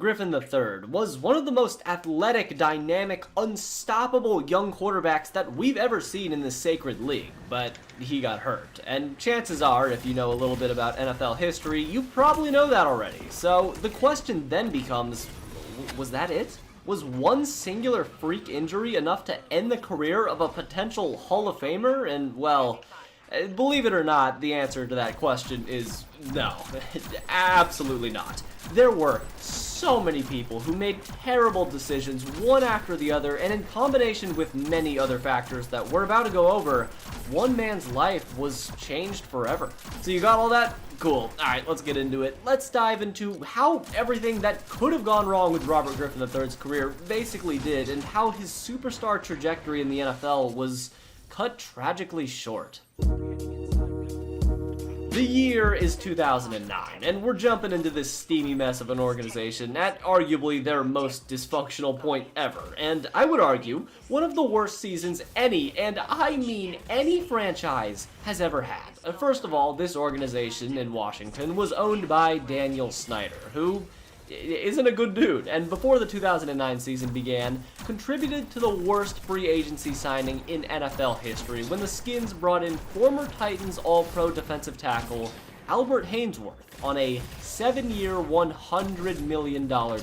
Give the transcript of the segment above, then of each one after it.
Griffin III was one of the most athletic, dynamic, unstoppable young quarterbacks that we've ever seen in this sacred league, but he got hurt. And chances are, if you know a little bit about NFL history, you probably know that already. So the question then becomes, was that it? Was one singular freak injury enough to end the career of a potential Hall of Famer? And, well, believe it or not, the answer to that question is no. Absolutely not. There were so many people who made terrible decisions one after the other, and in combination with many other factors that we're about to go over, one man's life was changed forever. So you got all that? Cool. Alright, let's get into it. Let's dive into how everything that could have gone wrong with Robert Griffin III's career basically did, and how his superstar trajectory in the NFL was cut tragically short. The year is 2009, and we're jumping into this steamy mess of an organization at arguably their most dysfunctional point ever, and I would argue one of the worst seasons any, and I mean any franchise has ever had. First of all, this organization in Washington was owned by Daniel Snyder, who isn't a good dude, and before the 2009 season began, contributed to the worst free agency signing in NFL history when the Skins brought in former Titans All-Pro defensive tackle Albert Haynesworth on a 7-year, $100 million deal.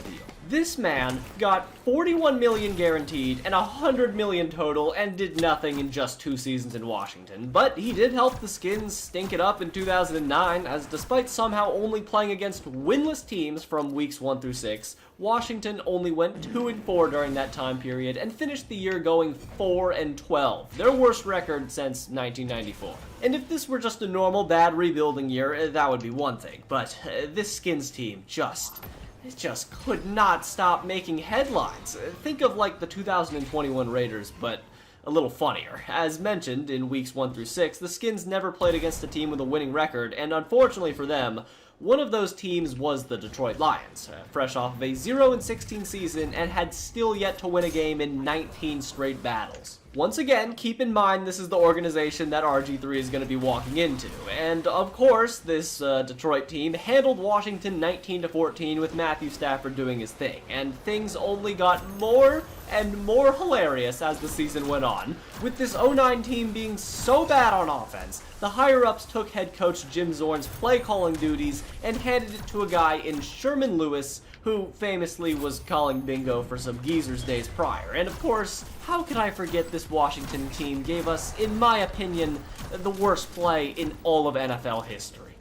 This man got $41 million guaranteed and $100 million total and did nothing in just 2 seasons in Washington, but he did help the Skins stink it up in 2009, as despite somehow only playing against winless teams from weeks 1 through 6, Washington only went 2-4 during that time period and finished the year going 4-12, their worst record since 1994. And if this were just a normal bad rebuilding year, that would be one thing, but this Skins team it just could not stop making headlines. Think of like the 2021 Raiders, but a little funnier. As mentioned, in weeks 1 through 6, the Skins never played against a team with a winning record, and unfortunately for them, one of those teams was the Detroit Lions, fresh off of a 0-16 season and had still yet to win a game in 19 straight battles. Once again, keep in mind this is the organization that RG3 is going to be walking into, and of course, this Detroit team handled Washington 19-14 with Matthew Stafford doing his thing, and things only got more and more hilarious as the season went on, with this 09 team being so bad on offense, the higher-ups took head coach Jim Zorn's play-calling duties and handed it to a guy in Sherman Lewis, who famously was calling bingo for some geezers days prior. And of course, how could I forget this Washington team gave us, in my opinion, the worst play in all of NFL history.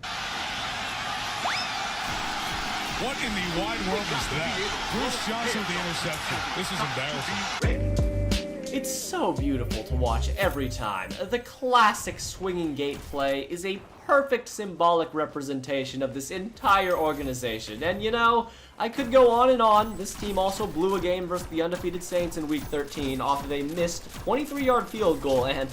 What in the wide world is that? Bruce Johnson with the interception. This is embarrassing. It's so beautiful to watch every time. The classic swinging gate play is a perfect symbolic representation of this entire organization. And you know, I could go on and on. This team also blew a game versus the undefeated Saints in week 13 off of a missed 23-yard field goal, and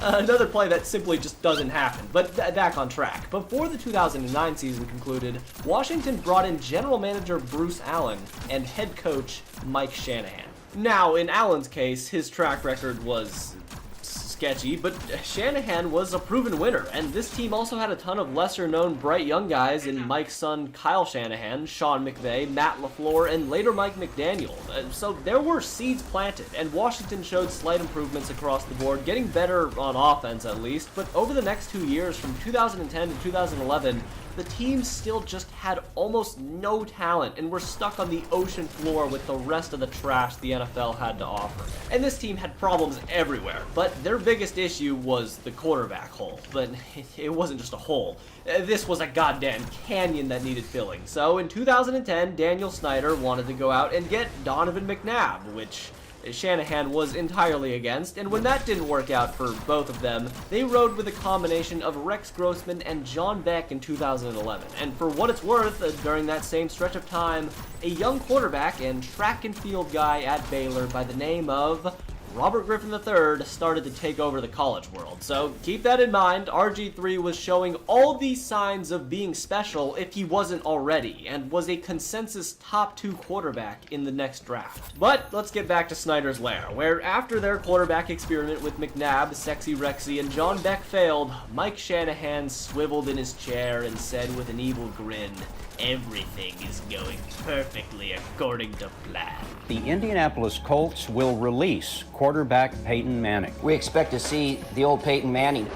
another play that simply just doesn't happen. But back on track. Before the 2009 season concluded, Washington brought in general manager Bruce Allen and head coach Mike Shanahan. Now, in Allen's case, his track record was sketchy, but Shanahan was a proven winner, and this team also had a ton of lesser-known bright young guys in Mike's son Kyle Shanahan, Sean McVay, Matt LaFleur, and later Mike McDaniel. So there were seeds planted, and Washington showed slight improvements across the board, getting better on offense at least, but over the next 2 years, from 2010 to 2011, the team still just had almost no talent and were stuck on the ocean floor with the rest of the trash the NFL had to offer. And this team had problems everywhere, but their biggest issue was the quarterback hole. But it wasn't just a hole. This was a goddamn canyon that needed filling. So in 2010, Daniel Snyder wanted to go out and get Donovan McNabb, which Shanahan was entirely against, and when that didn't work out for both of them, they rode with a combination of Rex Grossman and John Beck in 2011. And for what it's worth, during that same stretch of time, a young quarterback and track and field guy at Baylor by the name of Robert Griffin III started to take over the college world. So keep that in mind, RG3 was showing all these signs of being special if he wasn't already, and was a consensus top 2 quarterback in the next draft. But let's get back to Snyder's Lair, where after their quarterback experiment with McNabb, Sexy Rexy, and John Beck failed, Mike Shanahan swiveled in his chair and said with an evil grin, "Everything is going perfectly according to plan." The Indianapolis Colts will release quarterback Peyton Manning. We expect to see the old Peyton Manning.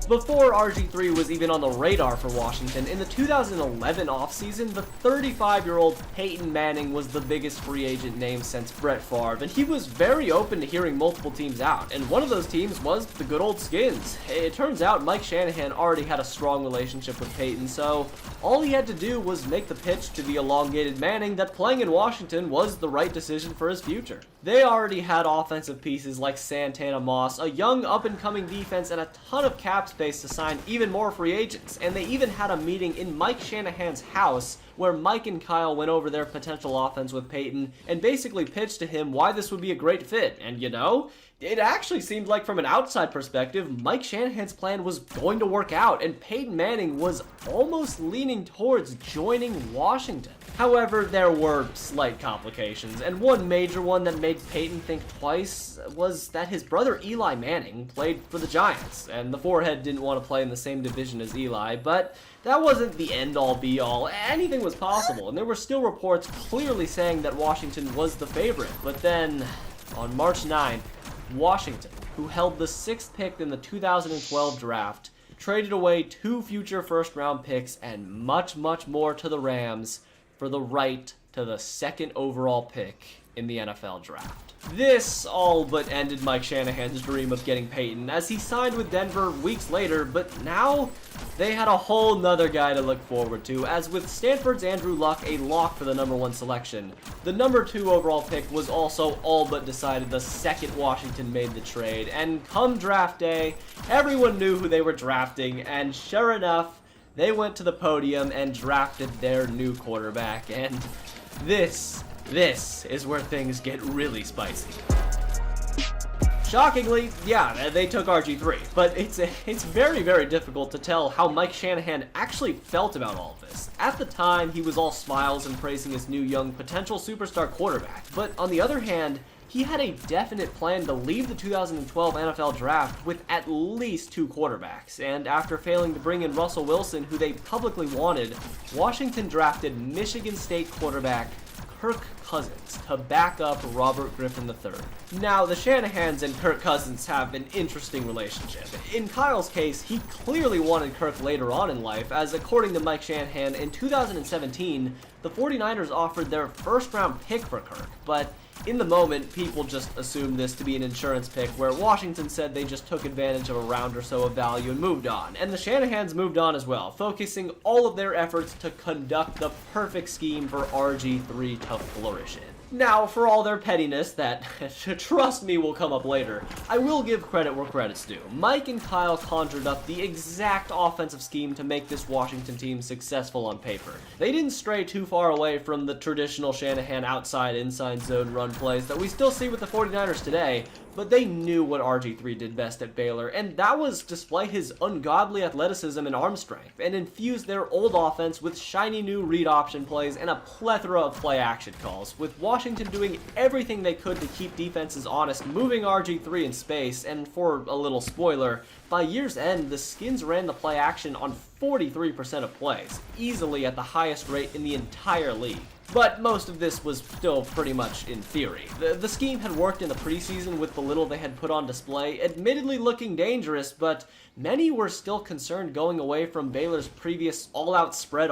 Before RG3 was even on the radar for Washington, in the 2011 offseason, the 35-year-old Peyton Manning was the biggest free agent name since Brett Favre, and he was very open to hearing multiple teams out, and one of those teams was the good old Skins. It turns out Mike Shanahan already had a strong relationship with Peyton, so all he had to do was make the pitch to the elongated Manning that playing in Washington was the right decision for his future. They already had offensive pieces like Santana Moss, a young up-and-coming defense, and a ton of cap space to sign even more free agents, and they even had a meeting in Mike Shanahan's house where Mike and Kyle went over their potential offense with Peyton and basically pitched to him why this would be a great fit. And you know, it actually seemed like from an outside perspective, Mike Shanahan's plan was going to work out, and Peyton Manning was almost leaning towards joining Washington. However, there were slight complications, and one major one that made Peyton think twice was that his brother Eli Manning played for the Giants, and the forehead didn't want to play in the same division as Eli, but that wasn't the end-all be-all. Anything was possible, and there were still reports clearly saying that Washington was the favorite. But then, on March 9th, Washington, who held the 6th pick in the 2012 draft, traded away 2 future first-round picks and much, much more to the Rams for the right to the 2nd overall pick in the NFL draft. This all but ended Mike Shanahan's dream of getting Peyton, as he signed with Denver weeks later, but now they had a whole nother guy to look forward to, as with Stanford's Andrew Luck a lock for the number 1 selection. The number 2 overall pick was also all but decided the second Washington made the trade, and come draft day, everyone knew who they were drafting, and sure enough, they went to the podium and drafted their new quarterback, and this is where things get really spicy. Shockingly, yeah, they took RG3, but it's very, very difficult to tell how Mike Shanahan actually felt about all of this. At the time, he was all smiles and praising his new young potential superstar quarterback, but on the other hand, he had a definite plan to leave the 2012 NFL draft with at least 2 quarterbacks, and after failing to bring in Russell Wilson, who they publicly wanted, Washington drafted Michigan State quarterback Kirk Cousins to back up Robert Griffin III. Now, the Shanahans and Kirk Cousins have an interesting relationship. In Kyle's case, he clearly wanted Kirk later on in life, as according to Mike Shanahan, in 2017, the 49ers offered their first-round pick for Kirk, but in the moment, people just assumed this to be an insurance pick, where Washington said they just took advantage of a round or so of value and moved on. And the Shanahans moved on as well, focusing all of their efforts to conduct the perfect scheme for RG3 to flourish in. Now, for all their pettiness that, trust me, will come up later, I will give credit where credit's due. Mike and Kyle conjured up the exact offensive scheme to make this Washington team successful on paper. They didn't stray too far away from the traditional Shanahan outside-inside zone run plays that we still see with the 49ers today, but they knew what RG3 did best at Baylor, and that was display his ungodly athleticism and arm strength, and infuse their old offense with shiny new read option plays and a plethora of play-action calls, with Washington doing everything they could to keep defenses honest, moving RG3 in space, and for a little spoiler, by year's end, the Skins ran the play-action on 43% of plays, easily at the highest rate in the entire league. But most of this was still pretty much in theory. The scheme had worked in the preseason with the little they had put on display, admittedly looking dangerous, but many were still concerned going away from Baylor's previous all-out spread.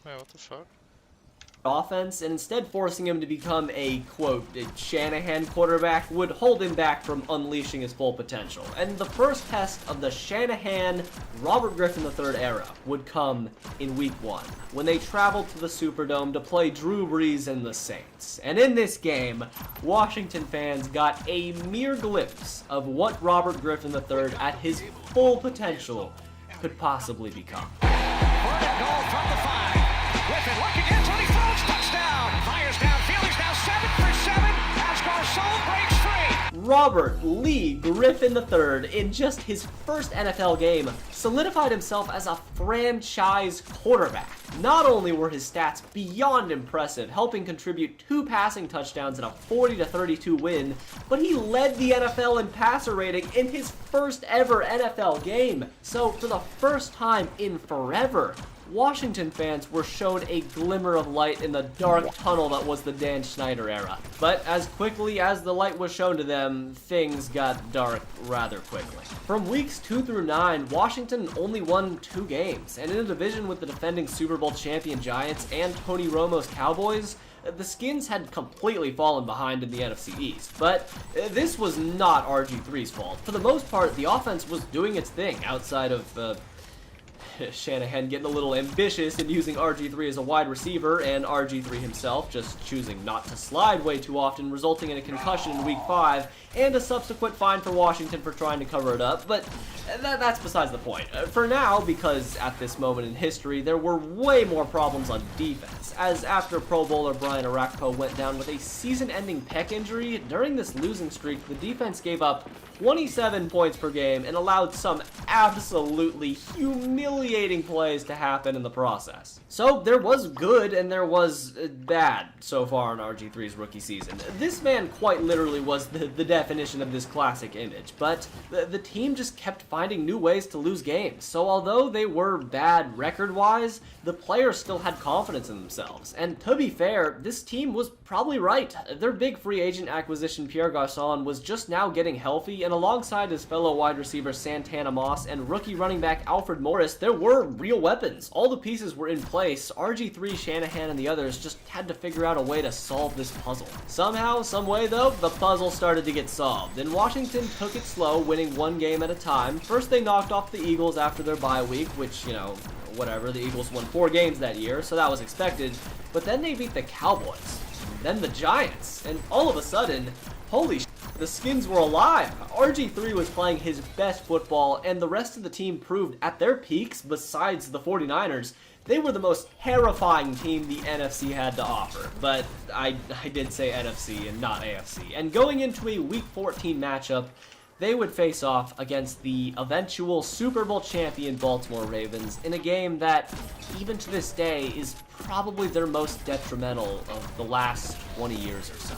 Wait, what the fuck? Offense, and instead forcing him to become a, quote, Shanahan quarterback would hold him back from unleashing his full potential. And the first test of the Shanahan, Robert Griffin III era would come in Week 1, when they traveled to the Superdome to play Drew Brees and the Saints. And in this game, Washington fans got a mere glimpse of what Robert Griffin III at his full potential could possibly become. Goal from the 5. Griffin looking in, Tony throws, touchdown. Fires downfield, he's now 7 for 7 as Garcon breaks free. Robert Lee Griffin III, in just his first NFL game, solidified himself as a franchise quarterback. Not only were his stats beyond impressive, helping contribute 2 passing touchdowns in a 40-32 win, but he led the NFL in passer rating in his first ever NFL game. So for the first time in forever, Washington fans were shown a glimmer of light in the dark tunnel that was the Dan Snyder era. But as quickly as the light was shown to them, things got dark rather quickly. From weeks 2 through 9, Washington only won 2 games, and in a division with the defending Super Bowl champion Giants and Tony Romo's Cowboys, the Skins had completely fallen behind in the NFC East. But this was not RG3's fault. For the most part, the offense was doing its thing outside of Shanahan getting a little ambitious and using RG3 as a wide receiver, and RG3 himself just choosing not to slide way too often, resulting in a concussion in Week 5 and a subsequent fine for Washington for trying to cover it up. But that's besides the point. For now, because at this moment in history, there were way more problems on defense, as after Pro Bowler Brian Orakpo went down with a season-ending pec injury, during this losing streak, the defense gave up 27 points per game and allowed some absolutely humiliating plays to happen in the process. So there was good and there was bad so far in RG3's rookie season. This man quite literally was the definition of this classic image, but the team just kept finding new ways to lose games. So although they were bad record-wise, the players still had confidence in themselves. And to be fair, this team was probably right. Their big free agent acquisition, Pierre Garcon, was just now getting healthy, and alongside his fellow wide receiver Santana Moss and rookie running back Alfred Morris, there were real weapons. All the pieces were in place. RG3, Shanahan, and the others just had to figure out a way to solve this puzzle. Somehow, some way though, the puzzle started to get solved, and Washington took it slow, winning 1 game at a time. First they knocked off the Eagles after their bye week, which, you know, whatever, the Eagles won 4 games that year, so that was expected. But then they beat the Cowboys, then the Giants, and all of a sudden, holy shit, the Skins were alive. RG3 was playing his best football, and the rest of the team proved at their peaks, besides the 49ers, they were the most terrifying team the NFC had to offer. But I did say NFC and not AFC. And going into a Week 14 matchup, they would face off against the eventual Super Bowl champion Baltimore Ravens in a game that, even to this day, is probably their most detrimental of the last 20 years or so.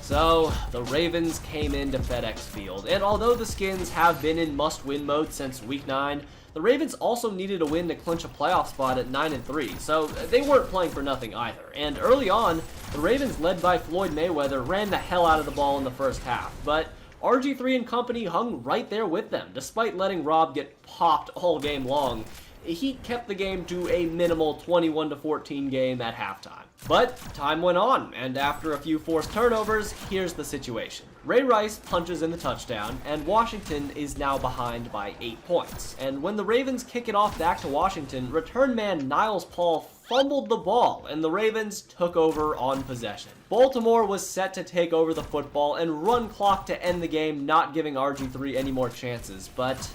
So, the Ravens came into FedEx Field, and although the Skins have been in must-win mode since Week 9, the Ravens also needed a win to clinch a playoff spot at 9-3, so they weren't playing for nothing either. And early on, the Ravens, led by Floyd Mayweather, ran the hell out of the ball in the first half, but RG3 and company hung right there with them, despite letting Rob get popped all game long. He kept the game to a minimal 21-14 game at halftime. But time went on, and after a few forced turnovers, here's the situation. Ray Rice punches in the touchdown, and Washington is now behind by 8 points. And when the Ravens kick it off back to Washington, return man Niles Paul fumbled the ball, and the Ravens took over on possession. Baltimore was set to take over the football and run clock to end the game, not giving RG3 any more chances, but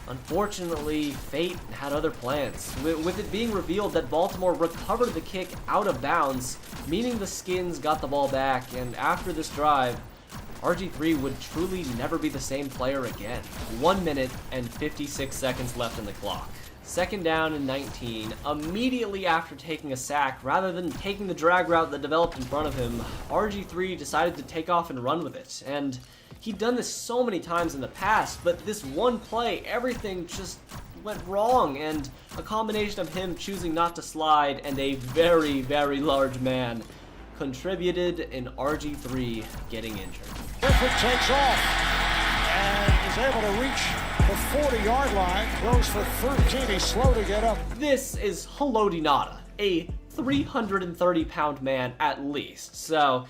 unfortunately, fate had other plans, with it being revealed that Baltimore recovered the kick out of bounds, meaning the Skins got the ball back, and after this drive, RG3 would truly never be the same player again. 1 minute and 56 seconds left in the clock. Second down and 19, immediately after taking a sack, rather than taking the drag route that developed in front of him, RG3 decided to take off and run with it, and he'd done this so many times in the past, but this one play, everything just went wrong, and a combination of him choosing not to slide and a very, very large man contributed in RG3 getting injured. Griffin takes off and is able to reach the 40-yard line, goes for 13. He's slow to get up. This is Haloti Ngata, a 330-pound man at least, so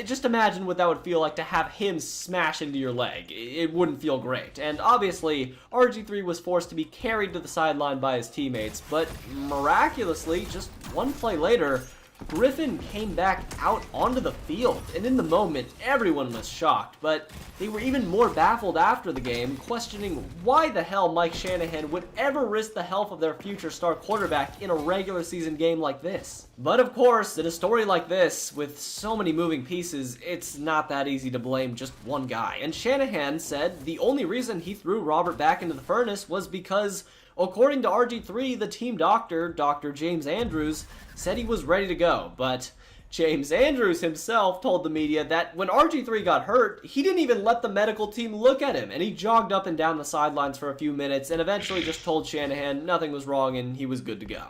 just imagine what that would feel like to have him smash into your leg. It wouldn't feel great. And obviously, RG3 was forced to be carried to the sideline by his teammates, but miraculously, just one play later, Griffin came back out onto the field, and in the moment, everyone was shocked, but they were even more baffled after the game, questioning why the hell Mike Shanahan would ever risk the health of their future star quarterback in a regular season game like this. But of course, in a story like this, with so many moving pieces, it's not that easy to blame just one guy, and Shanahan said the only reason he threw Robert back into the furnace was because, according to RG3, the team doctor, Dr. James Andrews, said he was ready to go, but James Andrews himself told the media that when RG3 got hurt, he didn't even let the medical team look at him, and he jogged up and down the sidelines for a few minutes and eventually just told Shanahan nothing was wrong and he was good to go.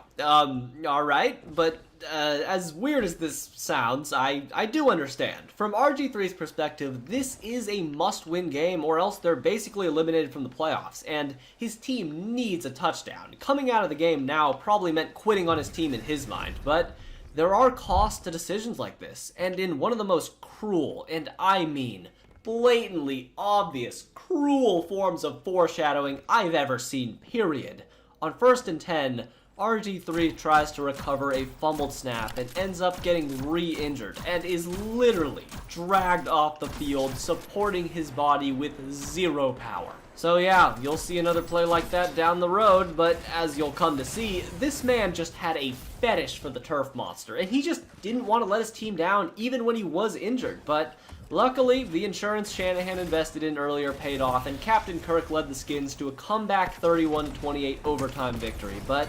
Alright, but as weird as this sounds, I do understand. From RG3's perspective, this is a must-win game or else they're basically eliminated from the playoffs, and his team needs a touchdown. Coming out of the game now probably meant quitting on his team in his mind, but there are costs to decisions like this, and in one of the most cruel, and I mean blatantly obvious, cruel forms of foreshadowing I've ever seen, period. On 1st and 10, RG3 tries to recover a fumbled snap and ends up getting re-injured and is literally dragged off the field, supporting his body with zero power. So yeah, you'll see another play like that down the road, but as you'll come to see, this man just had a fetish for the turf monster, and he just didn't want to let his team down even when he was injured, but luckily, the insurance Shanahan invested in earlier paid off, and Captain Kirk led the Skins to a comeback 31-28 overtime victory. But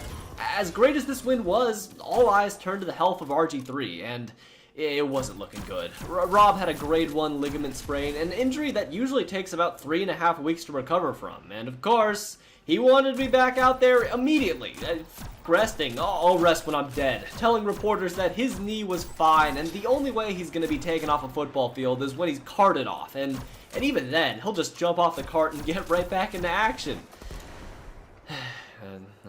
as great as this win was, all eyes turned to the health of RG3, and it wasn't looking good. Rob had a grade 1 ligament sprain, an injury that usually takes about 3.5 weeks to recover from, and of course, he wanted to be back out there immediately, resting. I'll rest when I'm dead, telling reporters that his knee was fine, and the only way he's going to be taken off a football field is when he's carted off, and even then, he'll just jump off the cart and get right back into action.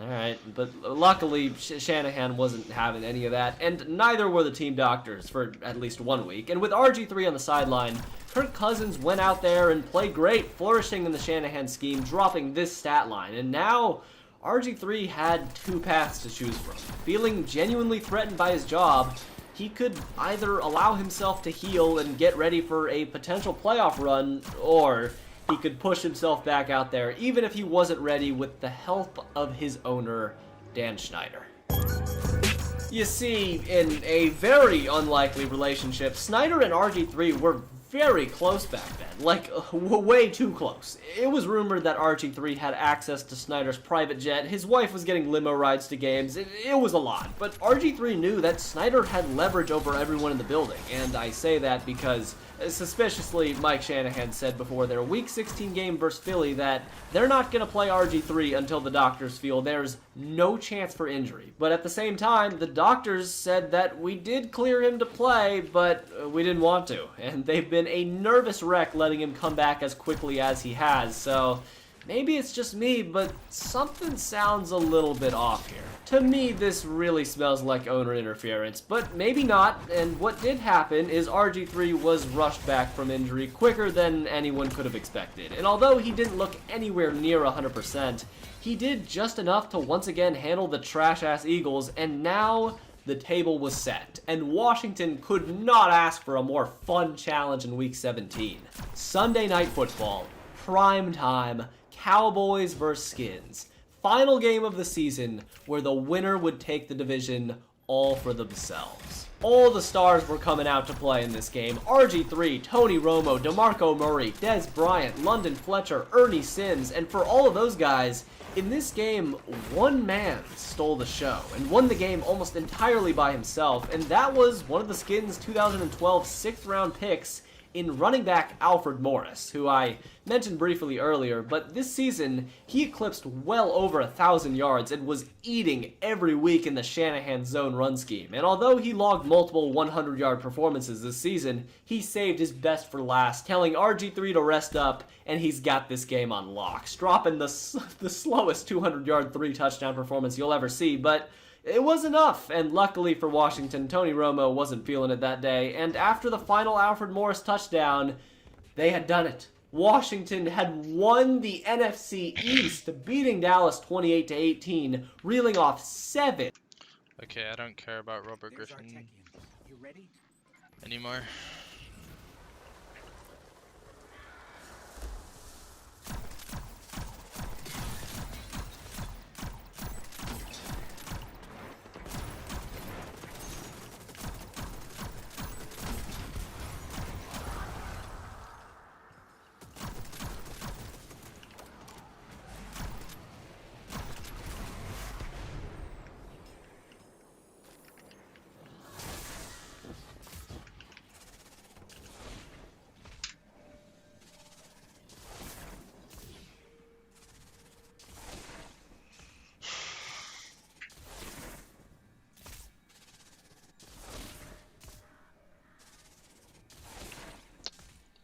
Alright, but luckily Shanahan wasn't having any of that, and neither were the team doctors for at least 1 week. And with RG3 on the sideline, Kirk Cousins went out there and played great, flourishing in the Shanahan scheme, dropping this stat line. And now RG3 had two paths to choose from. Feeling genuinely threatened by his job, he could either allow himself to heal and get ready for a potential playoff run, or he could push himself back out there, even if he wasn't ready, with the help of his owner, Dan Snyder. You see, in a very unlikely relationship, Snyder and RG3 were very close back then, like way too close. It was rumored that RG3 had access to Snyder's private jet, his wife was getting limo rides to games, it was a lot, but RG3 knew that Snyder had leverage over everyone in the building, and I say that because suspiciously, Mike Shanahan said before their Week 16 game versus Philly that they're not going to play RG3 until the doctors feel there's no chance for injury. But at the same time, the doctors said that we did clear him to play, but we didn't want to. And they've been a nervous wreck letting him come back as quickly as he has, so maybe it's just me, but something sounds a little bit off here. To me, this really smells like owner interference, but maybe not, and what did happen is RG3 was rushed back from injury quicker than anyone could have expected, and although he didn't look anywhere near 100%, he did just enough to once again handle the trash-ass Eagles, and now the table was set, and Washington could not ask for a more fun challenge in Week 17. Sunday Night Football, prime time, Cowboys vs. Skins. Final game of the season where the winner would take the division all for themselves. All the stars were coming out to play in this game. RG3, Tony Romo, DeMarco Murray, Dez Bryant, London Fletcher, Ernie Sims, and for all of those guys, in this game, one man stole the show and won the game almost entirely by himself, and that was one of the Skins' 2012 6th round picks in running back Alfred Morris, who I mentioned briefly earlier, but this season he eclipsed well over 1,000 yards and was eating every week in the Shanahan zone run scheme. And although he logged multiple 100-yard performances this season, he saved his best for last, telling RG3 to rest up, and he's got this game on lock, dropping the slowest 200-yard 3-touchdown performance you'll ever see, but it was enough, and luckily for Washington, Tony Romo wasn't feeling it that day, and after the final Alfred Morris touchdown, they had done it. Washington had won the NFC East, beating Dallas 28-18, reeling off 7. Okay, I don't care about Robert Griffin anymore.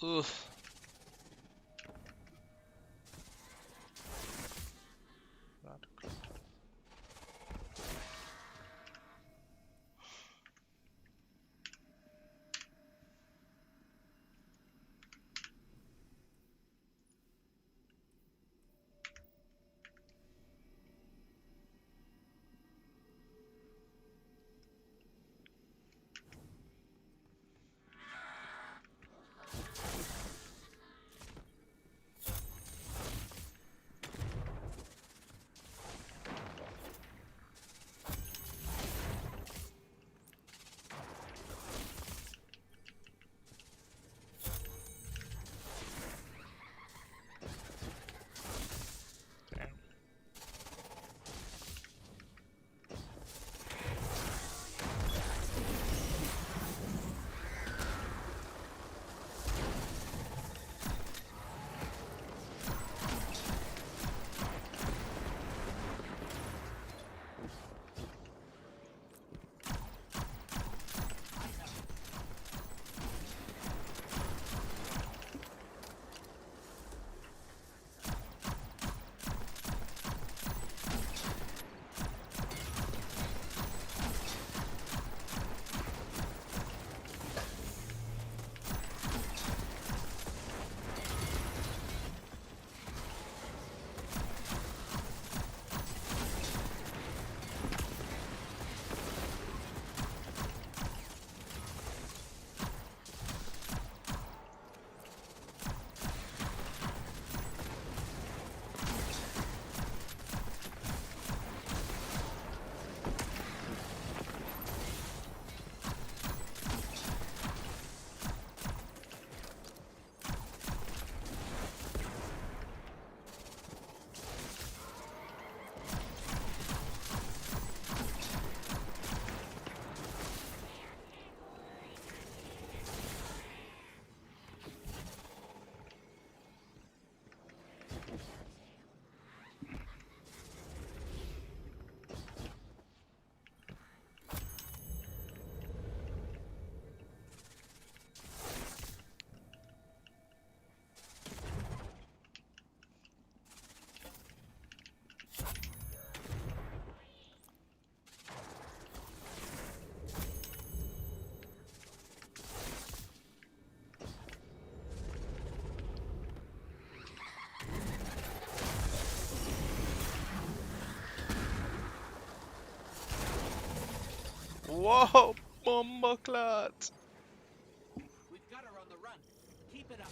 Oof. Whoa, bomboclat! We've got her on the run. Keep it up.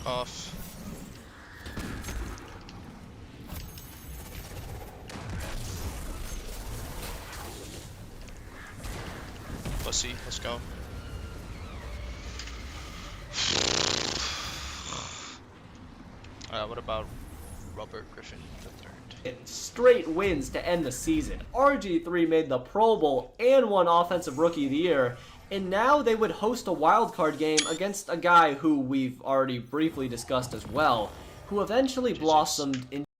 off. Pussy, let's go. What about Robert Griffin III? Straight wins to end the season. RG3 made the Pro Bowl and won Offensive Rookie of the Year, and now they would host a wildcard game against a guy who we've already briefly discussed as well, who eventually blossomed into